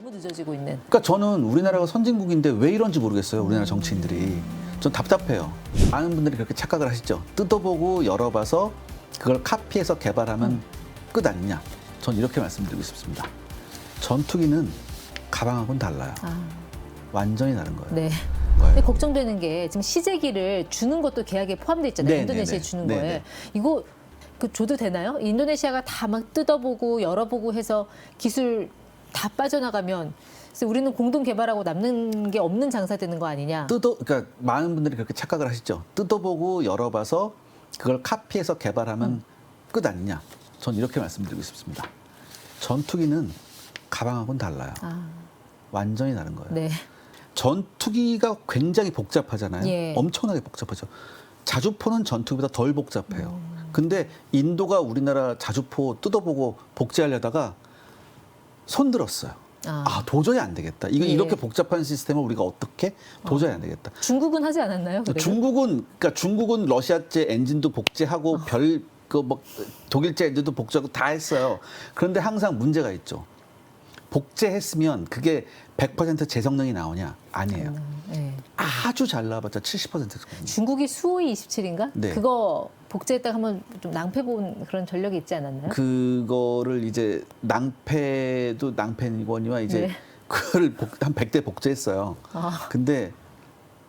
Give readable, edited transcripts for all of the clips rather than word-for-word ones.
너무 늦어지고 있는. 그러니까 저는 우리나라가 선진국인데 왜 이런지 모르겠어요. 우리나라 정치인들이. 전 답답해요. 많은 분들이 그렇게 착각을 하시죠. 뜯어보고 열어봐서 그걸 카피해서 개발하면 끝 아니냐. 전 이렇게 말씀드리고 싶습니다. 전투기는 가방하고는 달라요. 완전히 다른 거예요. 네. 근데 걱정되는 게 지금 시제기를 주는 것도 계약에 포함되어 있잖아요. 네, 인도네시아에 네, 주는 네, 거에. 네. 이거 줘도 되나요? 인도네시아가 다 막 뜯어보고 열어보고 해서 기술 다 빠져나가면 그래서 우리는 공동 개발하고 남는 게 없는 장사 되는 거 아니냐? 그러니까 많은 분들이 그렇게 착각을 하시죠. 뜯어보고 열어봐서 그걸 카피해서 개발하면 끝 아니냐. 전 이렇게 말씀드리고 싶습니다. 전투기는 가방하고는 달라요. 완전히 다른 거예요. 네. 전투기가 굉장히 복잡하잖아요. 예. 엄청나게 복잡하죠. 자주포는 전투기보다 덜 복잡해요. 근데 인도가 우리나라 자주포 뜯어보고 복제하려다가 손들었어요. 도저히 안 되겠다. 이거 예. 이렇게 복잡한 시스템을 우리가 어떻게 도저히 안 되겠다. 중국은 하지 않았나요? 그래요? 중국은 러시아제 엔진도 복제하고 독일제 엔진도 복제하고 다 했어요. 그런데 항상 문제가 있죠. 복제했으면 그게 100% 제성능이 나오냐? 아니에요. 네. 아주 잘 나와봤자 70%거든요. 중국이 수호이 27인가? 네. 그거 복제했다가 한번 좀 낭패 본 그런 전력이 있지 않았나요? 그거를 이제 낭패니거니와 이제 네. 그걸 한 100대 복제했어요. 근데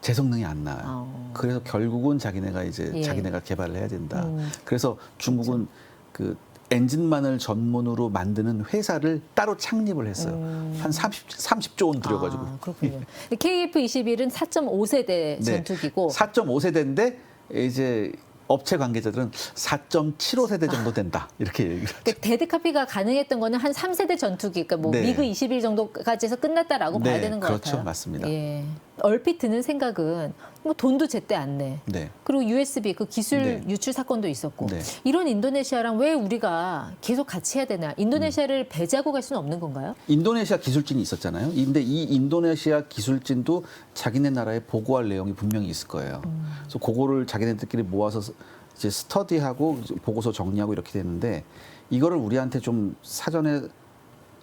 제성능이 안 나와요. 그래서 결국은 자기네가 개발을 해야 된다. 그래서 중국은 그 엔진만을 전문으로 만드는 회사를 따로 창립을 했어요. 한 30조 원 들여가지고. 그렇군요. KF-21은 4.5세대 전투기고 4.5세대인데 이제 업체 관계자들은 4.75세대 정도 된다. 이렇게 얘기를 하죠. 그러니까 데드 카피가 가능했던 거는 한 3세대 전투기, 그러니까 뭐 네. 미그 21 정도까지 해서 끝났다라고 봐야 되는 것 그렇죠. 같아요. 맞습니다. 예. 얼핏 드는 생각은 뭐 돈도 제때 안 내. 네. 그리고 USB 그 기술 네. 유출 사건도 있었고 네. 이런 인도네시아랑 왜 우리가 계속 같이 해야 되나? 인도네시아를 배제하고 갈 수는 없는 건가요? 인도네시아 기술진이 있었잖아요. 근데 이 인도네시아 기술진도 자기네 나라에 보고할 내용이 분명히 있을 거예요. 그래서 그거를 자기네들끼리 모아서 이제 스터디하고 보고서 정리하고 이렇게 되는데 이거를 우리한테 좀 사전에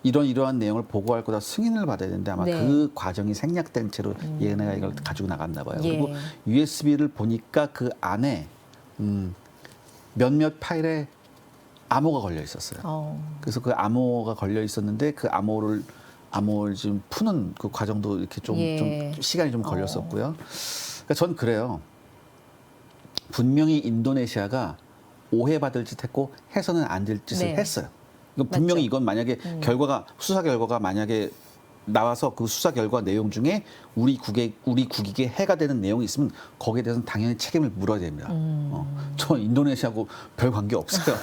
이러한 내용을 보고할 거다 승인을 받아야 되는데 아마 네. 그 과정이 생략된 채로 얘네가 이걸 가지고 나갔나 봐요. 예. 그리고 USB를 보니까 그 안에 몇몇 파일에 암호가 걸려 있었어요. 그래서 그 암호가 걸려 있었는데 그 암호를 지금 푸는 그 과정도 이렇게 좀 시간이 좀 걸렸었고요. 그러니까 전 그래요. 분명히 인도네시아가 오해받을 짓 했고 해서는 안 될 짓을 네. 했어요. 이건 분명히 맞죠. 이건 만약에 수사 결과가 만약에 나와서 그 수사 결과 내용 중에 우리 국익에 해가 되는 내용이 있으면 거기에 대해서는 당연히 책임을 물어야 됩니다. 저 인도네시아하고 별 관계 없어요.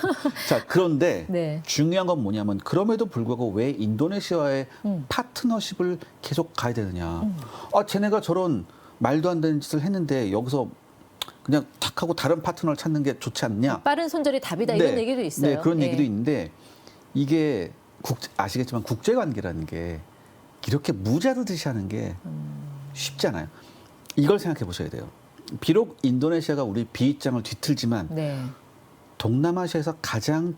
자, 그런데 네. 중요한 건 뭐냐면 그럼에도 불구하고 왜 인도네시아와의 파트너십을 계속 가야 되느냐. 쟤네가 저런 말도 안 되는 짓을 했는데 여기서 그냥 탁 하고 다른 파트너를 찾는 게 좋지 않냐. 빠른 손절이 답이다 이런 얘기도 있어요. 네, 그런 예. 얘기도 있는데 이게 아시겠지만 국제관계라는 게 이렇게 무자르듯이 하는 게 쉽지 않아요. 이걸 생각해 보셔야 돼요. 비록 인도네시아가 우리 비입장을 뒤틀지만 네. 동남아시아에서 가장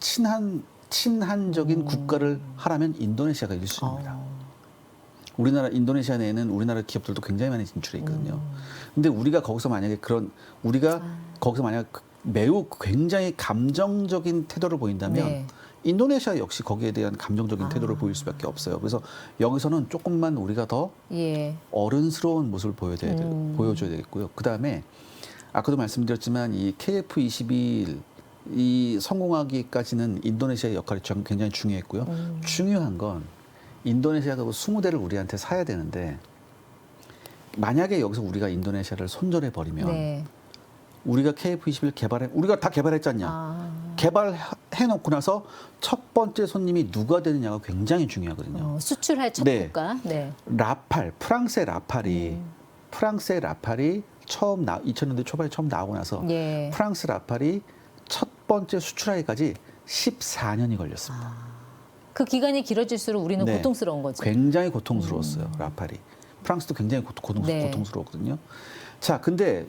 친한적인 국가를 하라면 인도네시아가 1순위입니다. 인도네시아 내에는 우리나라 기업들도 굉장히 많이 진출해 있거든요. 근데 우리가 거기서 만약에 거기서 만약 매우 굉장히 감정적인 태도를 보인다면 네. 인도네시아 역시 거기에 대한 감정적인 태도를 보일 수밖에 없어요. 그래서 여기서는 조금만 우리가 더 어른스러운 모습을 보여줘야 되겠고요. 그다음에 아까도 말씀드렸지만 이 KF-21 이 성공하기까지는 인도네시아의 역할이 굉장히 중요했고요. 중요한 건 인도네시아가 20대를 우리한테 사야 되는데 만약에 여기서 우리가 인도네시아를 손절해 버리면 우리가 KF-21 우리가 다 개발했잖냐. 개발해놓고 나서 첫 번째 손님이 누가 되느냐가 굉장히 중요하거든요. 수출할 첫 국가. 네. 프랑스의 라팔이 처음 2000년대 초반에 처음 나오고 나서 프랑스 라팔이 첫 번째 수출하기까지 14년이 걸렸습니다. 그 기간이 길어질수록 우리는 고통스러운 거죠. 굉장히 고통스러웠어요. 라팔이. 프랑스도 굉장히 고통스러웠거든요. 자, 근데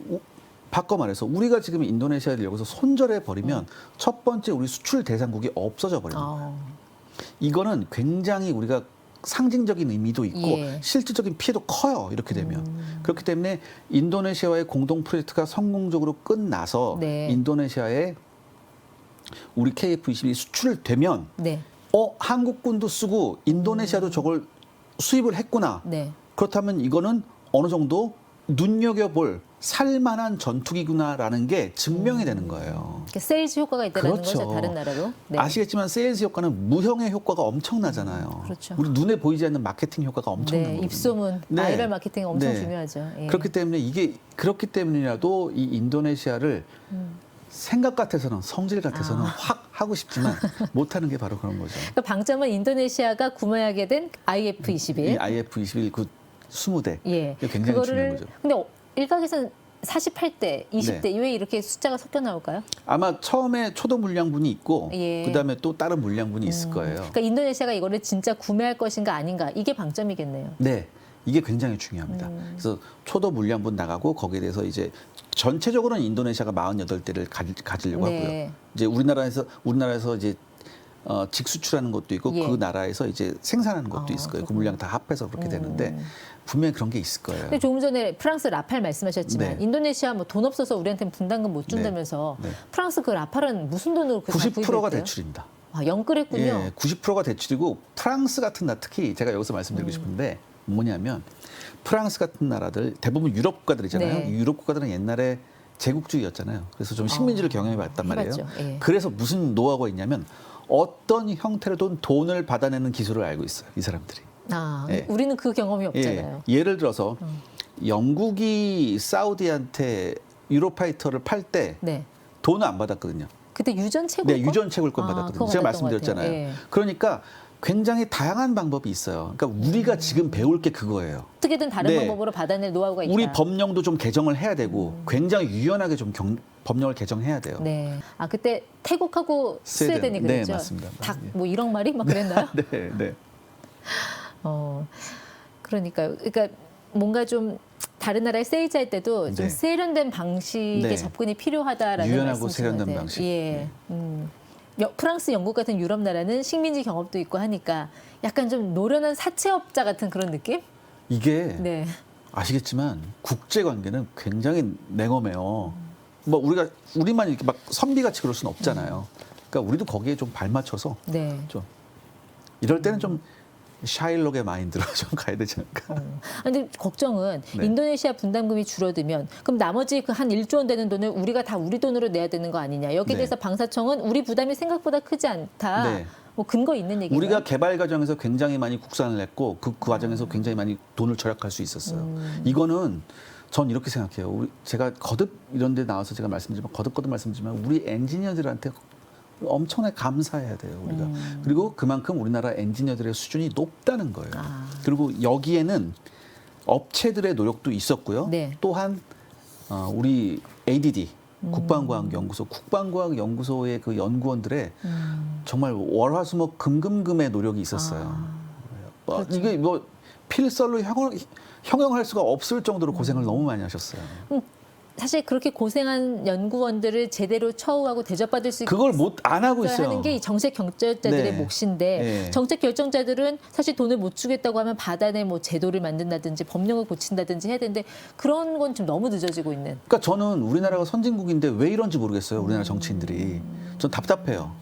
바꿔 말해서 우리가 지금 인도네시아를 여기서 손절해 버리면 첫 번째 우리 수출 대상국이 없어져 버립니다. 이거는 굉장히 우리가 상징적인 의미도 있고 예. 실질적인 피해도 커요. 이렇게 되면. 그렇기 때문에 인도네시아와의 공동 프로젝트가 성공적으로 끝나서 네. 인도네시아에 우리 KF-21이 수출되면 네. 한국군도 쓰고 인도네시아도 저걸 수입을 했구나. 네. 그렇다면 이거는 어느 정도 눈여겨볼 살만한 전투기구나라는 게 증명이 되는 거예요. 그러니까 세일즈 효과가 있다는 그렇죠. 거죠, 다른 나라도. 네. 아시겠지만 세일즈 효과는 무형의 효과가 엄청나잖아요. 그렇죠. 우리 눈에 보이지 않는 마케팅 효과가 엄청난 네, 거거든요. 입소문, 네. 바이럴 마케팅 엄청 네. 중요하죠. 예. 그렇기 때문에 이게 그렇기 때문이라도 이 인도네시아를 생각 같아서는 성질 같아서는 확 하고 싶지만 못하는 게 바로 그런 거죠. 그러니까 방점은 인도네시아가 구매하게 된 IF-21. 이 IF-21 그 20대 예. 이게 굉장히 중요한 거죠. 근데 일각에서는 48대, 20대 네. 왜 이렇게 숫자가 섞여 나올까요? 아마 처음에 초도 물량분이 있고 예. 그다음에 또 다른 물량분이 있을 거예요. 그러니까 인도네시아가 이거를 진짜 구매할 것인가 아닌가 이게 방점이겠네요. 네. 이게 굉장히 중요합니다. 그래서 초도 물량분 나가고 거기에 대해서 이제 전체적으로는 인도네시아가 48대를 가지려고 네. 하고요. 이제 우리나라에서 이제 직수출하는 것도 있고 예. 그 나라에서 이제 생산하는 것도 있을 거예요. 그 물량 다 합해서 그렇게 되는데 분명히 그런 게 있을 거예요. 근데 조금 전에 프랑스 라팔 말씀하셨지만 네. 인도네시아 뭐 돈 없어서 우리한테는 분담금 못 준다면서 네. 네. 프랑스 그 라팔은 무슨 돈으로 그 90%가 구입했대요? 대출입니다. 영끌했군요. 예, 90%가 대출이고 프랑스 같은 나라 특히 제가 여기서 말씀드리고 싶은데 뭐냐면 프랑스 같은 나라들 대부분 유럽 국가들이잖아요. 네. 유럽 국가들은 옛날에 제국주의였잖아요. 그래서 좀 식민지를 경험해 봤단 말이에요. 해봤죠. 예. 그래서 무슨 노하우가 있냐면 어떤 형태로든 돈을 받아내는 기술을 알고 있어요. 이 사람들이. 예. 우리는 그 경험이 없잖아요. 예를 들어서 영국이 사우디한테 유로파이터를 팔 때 네. 돈을 안 받았거든요. 그때 유전 채굴권? 네, 유전 채굴권 받았거든요. 그거 제가 받았던 것 말씀드렸잖아요. 같아요. 예. 그러니까 굉장히 다양한 방법이 있어요. 그러니까 우리가 지금 배울 게 그거예요. 어떻게든 다른 네. 방법으로 받아낼 노하우가 있다. 우리 법령도 좀 개정을 해야 되고 굉장히 유연하게 좀 법령을 개정해야 돼요. 네. 그때 태국하고 스웨덴이 네, 그랬죠. 맞습니다. 닭 뭐 1억 마리 막 그랬나요? 네, 네. 그러니까요. 그러니까 뭔가 좀 다른 나라에 세일즈할 때도 좀 네. 세련된 방식의 네. 접근이 필요하다라는 유연하고 말씀이신 것 세련된 같아요. 방식. 예. 네. 프랑스, 영국 같은 유럽 나라는 식민지 경험도 있고 하니까 약간 좀 노련한 사채업자 같은 그런 느낌? 이게 네. 아시겠지만 국제 관계는 굉장히 냉엄해요. 뭐 우리만 이렇게 막 선비같이 그럴 수는 없잖아요. 그러니까 우리도 거기에 좀 발맞춰서 네. 좀 이럴 때는 좀 샤일록의 마인드로 좀 가야 되지 않을까. 근데 걱정은 네. 인도네시아 분담금이 줄어들면 그럼 나머지 그 한 1조 원 되는 돈을 우리가 다 우리 돈으로 내야 되는 거 아니냐. 여기에 네. 대해서 방사청은 우리 부담이 생각보다 크지 않다. 네. 뭐 근거 있는 얘기예요. 우리가 개발 과정에서 굉장히 많이 국산을 했고 그 과정에서 굉장히 많이 돈을 절약할 수 있었어요. 이거는 전 이렇게 생각해요. 제가 거듭 이런 데 나와서 제가 말씀드리지만 거듭 말씀드리지만 우리 엔지니어들한테 엄청나게 감사해야 돼요, 우리가. 그리고 그만큼 우리나라 엔지니어들의 수준이 높다는 거예요. 그리고 여기에는 업체들의 노력도 있었고요. 네. 또한 우리 ADD 국방과학연구소의 그 연구원들의 정말 월화수목 금금금의 노력이 있었어요. 그렇죠. 이게 뭐 필설로 형용할 수가 없을 정도로 고생을 너무 많이 하셨어요. 사실 그렇게 고생한 연구원들을 제대로 처우하고 대접받을 수 그걸 안 하고 있어요. 하는 게 이 정책 결정자들의 네. 몫인데 네. 정책 결정자들은 사실 돈을 못 주겠다고 하면 받아내 뭐 제도를 만든다든지 법령을 고친다든지 해야 되는데 그런 건 좀 너무 늦어지고 있는. 그러니까 저는 우리나라가 선진국인데 왜 이런지 모르겠어요. 우리나라 정치인들이. 전 답답해요.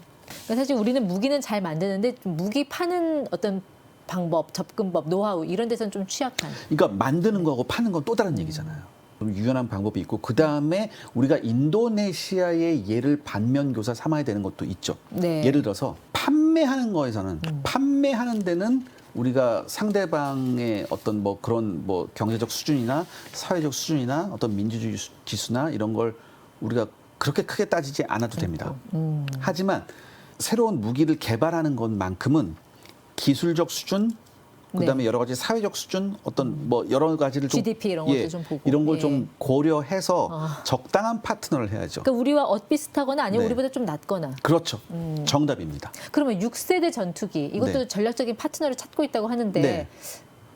그러니까 사실 우리는 무기는 잘 만드는데 좀 무기 파는 어떤 방법, 접근법, 노하우 이런 데서는 좀 취약한. 그러니까 만드는 거하고 파는 건 또 다른 얘기잖아요. 좀 유연한 방법이 있고 그다음에 우리가 인도네시아의 예를 반면교사 삼아야 되는 것도 있죠. 네. 예를 들어서 판매하는 거에서는 판매하는 데는 우리가 상대방의 어떤 뭐 그런 뭐 경제적 수준이나 사회적 수준이나 어떤 민주주의 지수나 이런 걸 우리가 그렇게 크게 따지지 않아도 됩니다. 하지만 새로운 무기를 개발하는 것만큼은 기술적 수준 그다음에 네. 여러 가지 사회적 수준 어떤 뭐 여러 가지를 좀 GDP 이런 것도 좀 보고. 이런 걸 예. 좀 고려해서 적당한 파트너를 해야죠. 그러니까 우리와 엇비슷하거나 아니면 네. 우리보다 좀 낫거나. 그렇죠. 정답입니다. 그러면 6세대 전투기 이것도 네. 전략적인 파트너를 찾고 있다고 하는데 네.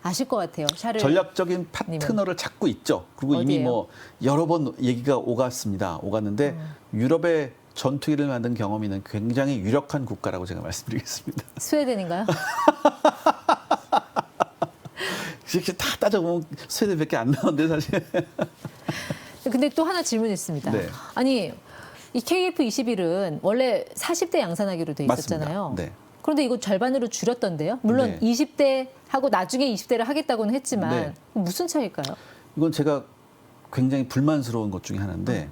아실 것 같아요. 샤를 전략적인 파트너를 찾고 있죠. 그리고 이미 어디예요? 뭐 여러 번 얘기가 오갔는데 유럽의 전투기를 만든 경험이 있는 굉장히 유력한 국가라고 제가 말씀드리겠습니다. 스웨덴인가요? 이렇게 다 따져보면 스웨덴밖에 안 나오는데 사실. 근데 또 하나 질문이 있습니다. 네. 아니 이 KF21은 원래 40대 양산하기로 돼 있었잖아요. 맞습니다. 네. 그런데 이거 절반으로 줄였던데요. 물론 네. 20대 하고 나중에 20대를 하겠다고는 했지만 네. 무슨 차이일까요? 이건 제가 굉장히 불만스러운 것 중에 하나인데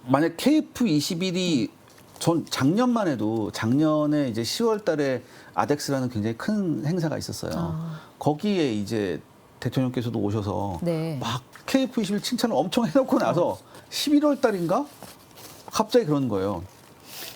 만약 KF21이 전 작년만 해도 작년에 이제 10월 달에 아덱스라는 굉장히 큰 행사가 있었어요. 거기에 이제 대통령께서도 오셔서 네. 막 KF21 칭찬을 엄청 해놓고 나서 11월 달인가 갑자기 그런 거예요.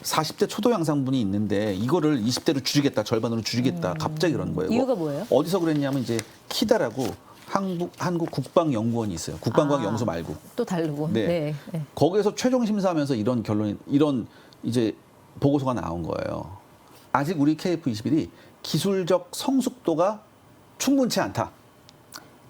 40대 초도 양상분이 있는데 이거를 20대로 줄이겠다, 절반으로 줄이겠다. 갑자기 그런 거예요. 이유가 뭐예요? 어디서 그랬냐면 이제 키다라고 한국 국방연구원이 있어요. 국방과학 연구소 말고. 또 다르고. 네. 네. 네. 거기에서 최종 심사하면서 이런 이제 보고서가 나온 거예요. 아직 우리 KF21이 기술적 성숙도가 충분치 않다.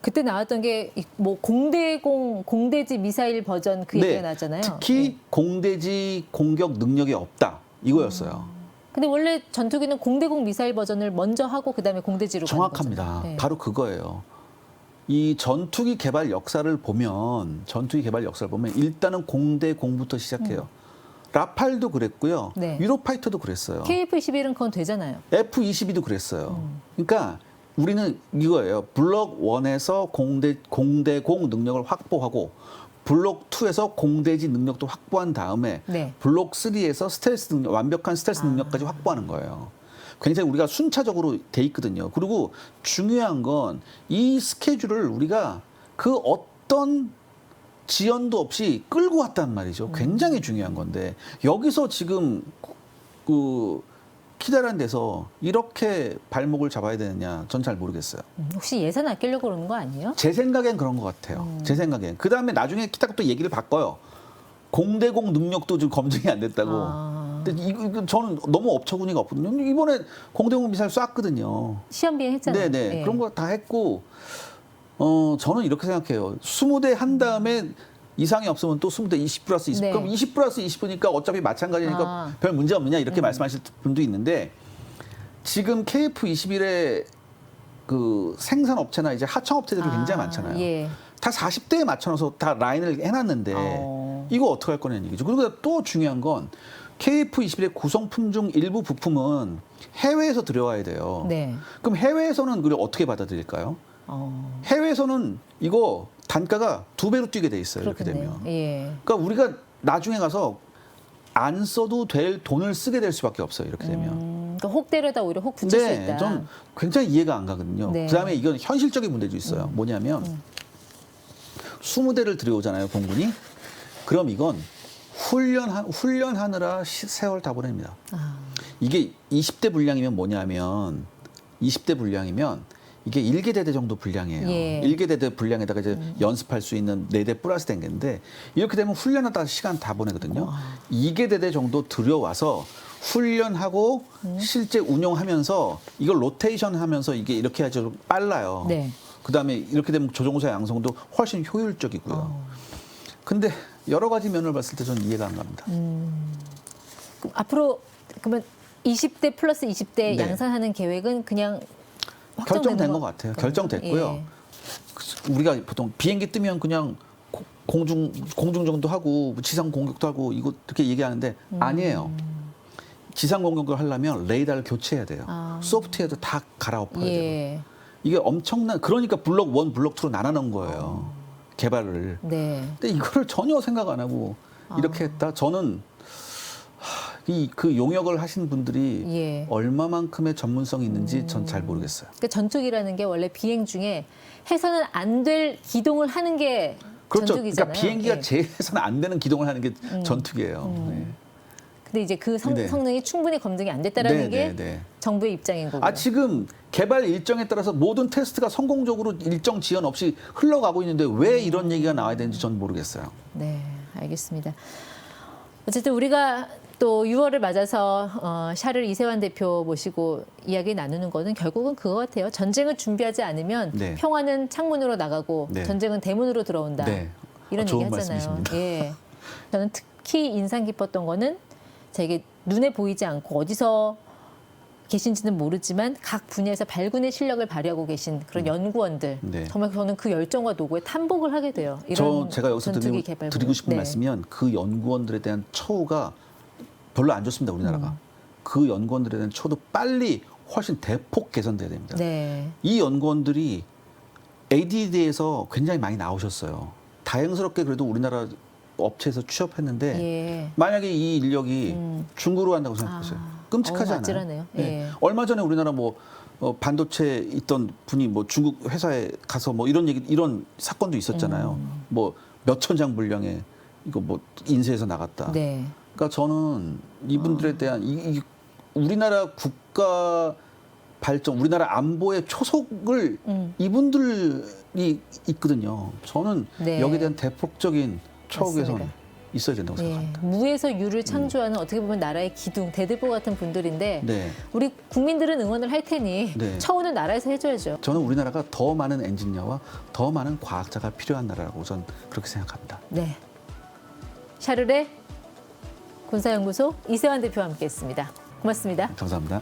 그때 나왔던 게 뭐 공대지 미사일 버전 그 얘기가 나왔잖아요. 특히 공대지 공격 능력이 없다. 이거였어요. 근데 원래 전투기는 공대공 미사일 버전을 먼저 하고 그다음에 공대지로 가는 정확합니다. 거잖아요. 네. 바로 그거예요. 이 전투기 개발 역사를 보면 일단은 공대공부터 시작해요. 라팔도 그랬고요. 네. 유로파이터도 그랬어요. KF21은 그건 되잖아요. F-22도 그랬어요. 그러니까 우리는 이거예요. 블록 1에서 공대공 능력을 확보하고 블록 2에서 공대지 능력도 확보한 다음에 네. 블록 3에서 스텔스 능력, 완벽한 스텔스 능력까지 확보하는 거예요. 굉장히 우리가 순차적으로 돼 있거든요. 그리고 중요한 건 이 스케줄을 우리가 그 어떤 지연도 없이 끌고 왔단 말이죠. 굉장히 중요한 건데 여기서 지금 그 키다란 데서 이렇게 발목을 잡아야 되느냐 전 잘 모르겠어요. 혹시 예산 아끼려고 그러는 거 아니에요? 제 생각엔 그런 것 같아요. 제 생각엔. 그다음에 나중에 키다가 또 얘기를 바꿔요. 공대공 능력도 좀 검증이 안 됐다고. 근데 이거 저는 너무 업처구니가 없거든요. 이번에 공대공 미사일 쐈거든요. 시험 비행 했잖아요. 네네. 네. 그런 거 다 했고 저는 이렇게 생각해요. 20대 한 다음에 이상이 없으면 또 20대 20 플러스 20. 네. 그럼 20 플러스 20이니까 어차피 마찬가지니까 별 문제 없느냐 이렇게 말씀하실 분도 있는데 지금 KF21의 그 생산업체나 이제 하청업체들이 굉장히 많잖아요. 예. 다 40대에 맞춰서 다 라인을 해놨는데 이거 어떻게 할 거냐는 얘기죠. 그리고 또 중요한 건 KF21의 구성품 중 일부 부품은 해외에서 들여와야 돼요. 네. 그럼 해외에서는 그걸 어떻게 받아들일까요? 해외에서는 이거 단가가 2배로 뛰게 돼 있어요. 그렇겠네요. 이렇게 되면. 예. 그러니까 우리가 나중에 가서 안 써도 될 돈을 쓰게 될 수밖에 없어요. 이렇게 되면. 그러니까 혹 때려다 오히려 혹 붙일 수 있다. 전 굉장히 이해가 안 가거든요. 네. 그다음에 이건 현실적인 문제도 있어요. 뭐냐면 20대를 들여오잖아요, 공군이. 그럼 이건 훈련하느라 세월 다 보냅니다. 이게 20대 분량이면 뭐냐면 20대 분량이면 이게 1계대대 정도 분량이에요. 예. 1계대대 분량에다가 이제 연습할 수 있는 4대 플러스 된 건데 이렇게 되면 훈련하다 시간 다 보내거든요. 2계대대 정도 들여와서 훈련하고 실제 운용하면서 이걸 로테이션 하면서 이게 이렇게 해야지 좀 빨라요. 네. 그다음에 이렇게 되면 조종사 양성도 훨씬 효율적이고요. 근데 여러 가지 면을 봤을 때 저는 이해가 안 갑니다. 그럼 앞으로 그러면 20대 플러스 20대 네. 양산하는 계획은 그냥 결정된 것 같아요. 결정됐고요. 예. 우리가 보통 비행기 뜨면 그냥 공중 정도 하고 지상 공격도 하고 이거 이렇게 얘기하는데 아니에요. 지상 공격을 하려면 레이더를 교체해야 돼요. 소프트웨어도 다 갈아엎어야 돼요. 예. 이게 엄청난 그러니까 블록 1, 블록 2로 나눠놓은 거예요. 개발을. 네. 근데 이거를 전혀 생각 안 하고 이렇게 했다. 저는 그 용역을 하신 분들이 예. 얼마만큼의 전문성이 있는지 전 잘 모르겠어요. 그러니까 전투기라는 게 원래 비행 중에 해서는 안 될 기동을 하는 게 그렇죠. 전투기잖아요. 그러니까 비행기가 예. 제해서는 안 되는 기동을 하는 게 전투기예요. 네. 근데 이제 그 네. 성능이 충분히 검증이 안 됐다라는 게 네. 정부의 입장인 거고요. 지금 개발 일정에 따라서 모든 테스트가 성공적으로 일정 지연 없이 흘러가고 있는데 왜 이런 얘기가 나와야 되는지 전 모르겠어요. 네, 알겠습니다. 어쨌든 우리가 또 6월을 맞아서 샤를 이세환 대표 모시고 이야기 나누는 거는 결국은 그거 같아요. 전쟁을 준비하지 않으면 네. 평화는 창문으로 나가고 네. 전쟁은 대문으로 들어온다. 네. 이런 좋은 얘기 하잖아요. 말씀이십니다. 예. 저는 특히 인상 깊었던 거는 자 이게 눈에 보이지 않고 어디서 계신지는 모르지만 각 분야에서 발군의 실력을 발휘하고 계신 그런 연구원들 네. 정말 저는 그 열정과 노고에 탄복을 하게 돼요. 제가 여기서 드리고 싶은 네. 말씀이면 그 연구원들에 대한 처우가 별로 안 좋습니다. 우리나라가. 그 연구원들에 대한 처우도 빨리 훨씬 대폭 개선돼야 됩니다. 네. 이 연구원들이 ADD에서 굉장히 많이 나오셨어요. 다행스럽게 그래도 우리나라 업체에서 취업했는데 예. 만약에 이 인력이 중국으로 간다고 생각해보세요. 끔찍하지 않아요? 아찔하네요. 네. 예. 얼마 전에 우리나라 뭐 반도체 있던 분이 뭐 중국 회사에 가서 뭐 이런 사건도 있었잖아요. 뭐 몇천 장 분량에 이거 뭐 인쇄해서 나갔다. 네. 그러니까 저는 이분들에 대한 이 우리나라 국가 발전, 우리나라 안보의 초석을 이분들이 있거든요. 저는 네. 여기에 대한 대폭적인 처우 개선 맞습니다. 있어야 된다고 생각합니다. 무에서 유를 창조하는 어떻게 보면 나라의 기둥, 대들보 같은 분들인데 네. 우리 국민들은 응원을 할 테니 네. 처우는 나라에서 해줘야죠. 저는 우리나라가 더 많은 엔지니어와 더 많은 과학자가 필요한 나라라고 저는 그렇게 생각합니다. 네. 샤르레 군사연구소 이세환 대표와 함께했습니다. 고맙습니다. 감사합니다.